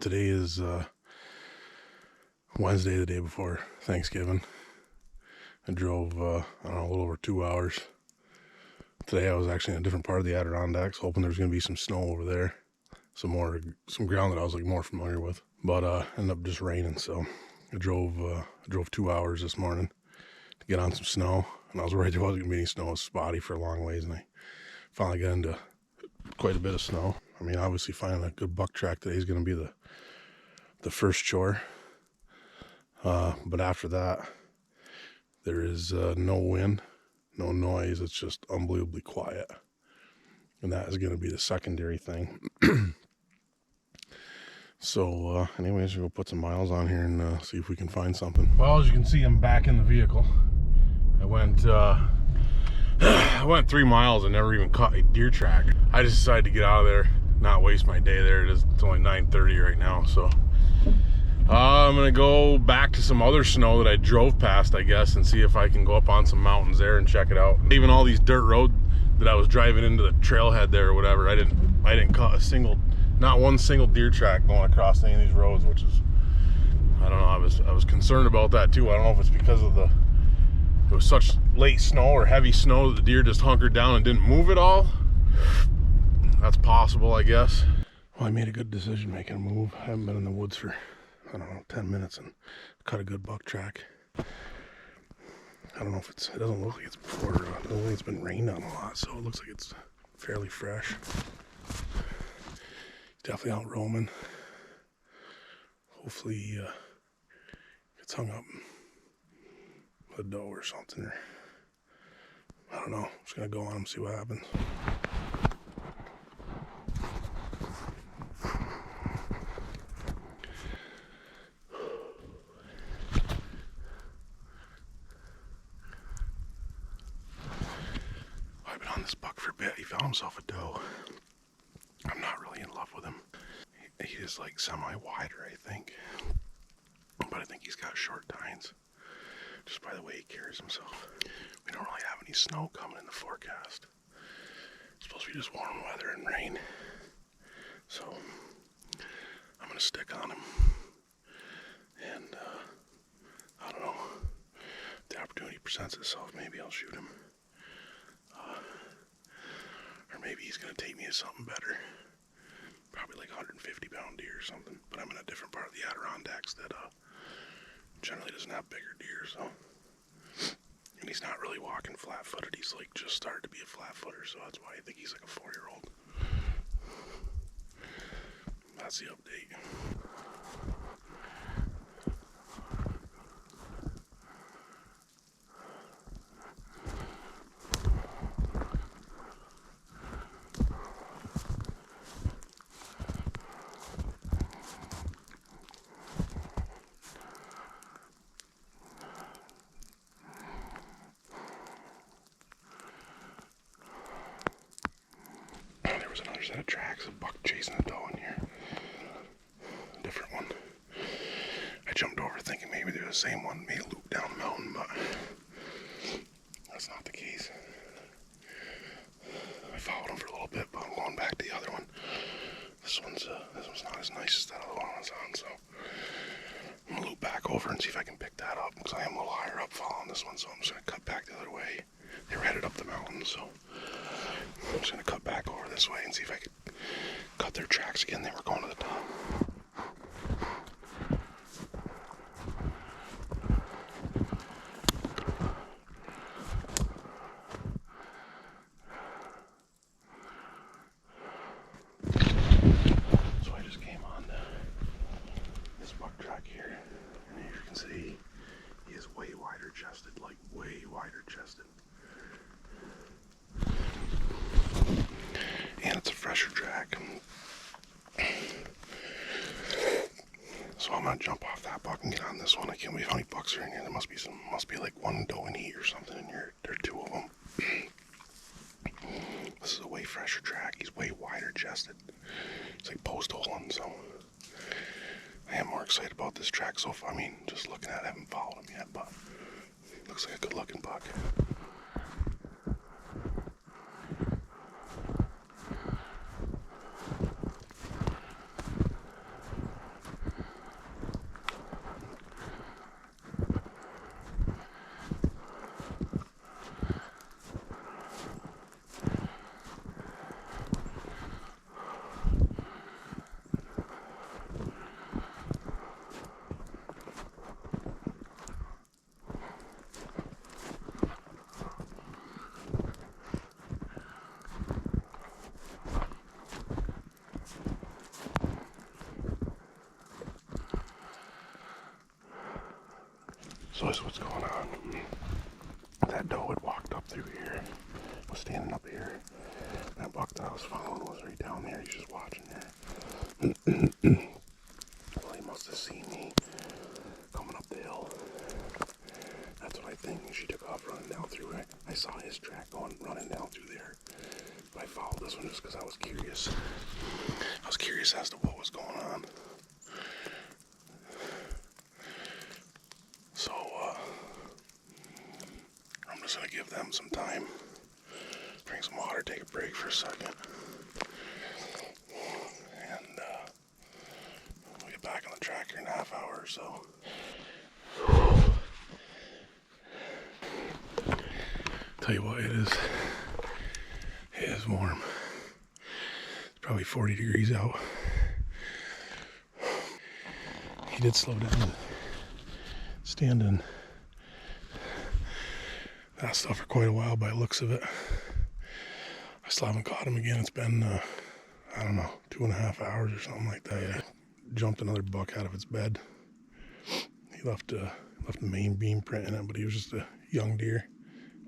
Today is Wednesday, the day before Thanksgiving. I drove, I don't know, a little over 2 hours. Today I was actually in a different part of the Adirondacks, hoping there was going to be some snow over there. Some ground that I was like more familiar with. But ended up just raining, so I drove 2 hours this morning to get on some snow. And I was worried there wasn't going to be any snow. It was spotty for a long ways, and I finally got into quite a bit of snow. I mean, obviously finding a good buck track today is going to be the first chore. But after that, there is no wind, no noise. It's just unbelievably quiet. And that is going to be the secondary thing. So anyways, we'll put some miles on here and see if we can find something. Well, as you can see, I'm back in the vehicle. I went 3 miles and never even caught a deer track. I just decided to get out of there, not waste my day there. It's only 9:30 right now, so I'm gonna go back to some other snow that I drove past, I guess, and see if I can go up on some mountains there and check it out. Even all these dirt roads that I was driving into the trailhead there or whatever, I didn't caught not one single deer track going across any of these roads, which is, I don't know, I was concerned about that too. I don't know if it's because of it was such late snow or heavy snow that the deer just hunkered down and didn't move at all. That's possible, I guess. Well, I made a good decision making a move. I haven't been in the woods for, I don't know, 10 minutes and cut a good buck track. I don't know if it doesn't look like it's before, it doesn't look like it's been rained on a lot, so it looks like it's fairly fresh. Definitely out roaming. Hopefully he gets hung up with a doe or something. Or, I don't know. I'm just going to go on and see what happens. I've been on this buck for a bit. He found himself a doe. I'm not really in love with him. He is like semi-wider, I think. But I think he's got short tines, just by the way he carries himself. We don't really have any snow coming in the forecast. It's supposed to be just warm weather and rain. So I'm going to stick on him. And I don't know. If the opportunity presents itself, maybe I'll shoot him. Or maybe he's going to take me to something better. Probably like 150-pound deer or something. But I'm in a different part of the Adirondacks that generally doesn't have bigger deer, so. And he's not really walking flat-footed. He's like just started to be a flat-footer, so that's why I think he's like a 4-year-old. That's the update. Another set of tracks, a buck chasing a doe in here. A different one. I jumped over thinking maybe they're the same one, made a loop down the mountain, but that's not the case. I followed him for a little bit, but I'm going back to the other one. This one's not as nice as that other one I was on, so I'm gonna loop back over and see if I can pick that up, because I am a little higher up following this one, so I'm just gonna cut back the other way. They were headed up the mountain, so I'm just going to cut back over this way and see if I could cut their tracks again. They were going to the top. So I just came on this buck track here. And as you can see, he is way wider chested, like way wider chested. And it's a fresher track. So I'm gonna jump off that buck and get on this one. I can't believe how many bucks are in here. There must be like one doe in heat or something in here. There are 2 of them. This is a way fresher track. He's way wider chested. It's like post holing, so I am more excited about this track so far. I mean, just looking at it, I haven't followed him yet, but looks like a good looking buck. So this is what's going on. That doe had walked up through here, was standing up here. That buck that I was following was right down there. He's just watching there. Well, he must have seen me coming up the hill. That's what I think. She took off running down through it. I saw his track running down through there. But I followed this one just because I was curious. I was curious as to what was going on. So, I'm just going to give them some time. Drink some water, take a break for a second. And, we'll get back on the track here in a half hour or so. Tell you what, it is warm. It's probably 40 degrees out. He did slow down to stand in that stuff for quite a while by the looks of it. I still haven't caught him again. It's been, I don't know, 2.5 hours or something like that. Yeah. Jumped another buck out of its bed. He left the main beam print in it, but he was just a young deer.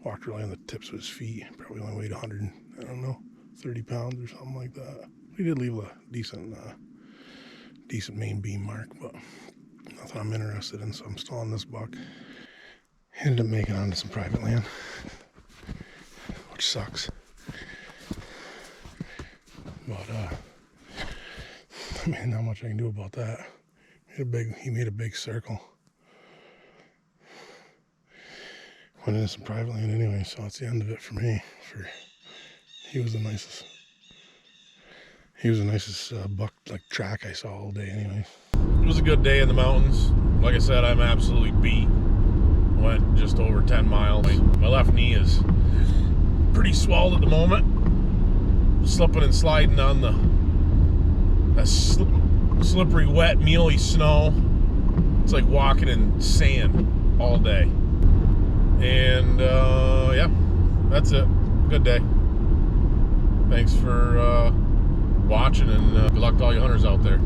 Walked really on the tips of his feet. Probably only weighed 100, I don't know, 30 pounds or something like that. He did leave a decent main beam mark, but nothing I'm interested in, so I'm still on this buck. Ended up making it onto some private land, which sucks. But I mean, not much I can do about that. He made a big circle. Went into some private land anyway, so that's the end of it for me. He was the nicest buck track I saw all day anyway. It was a good day in the mountains. Like I said, I'm absolutely beat. Went just over 10 miles. My left knee is pretty swelled at the moment. Slipping and sliding on that slippery, wet, mealy snow. It's like walking in sand all day. And yeah, that's it. Good day. Thanks for watching, and good luck to all you hunters out there.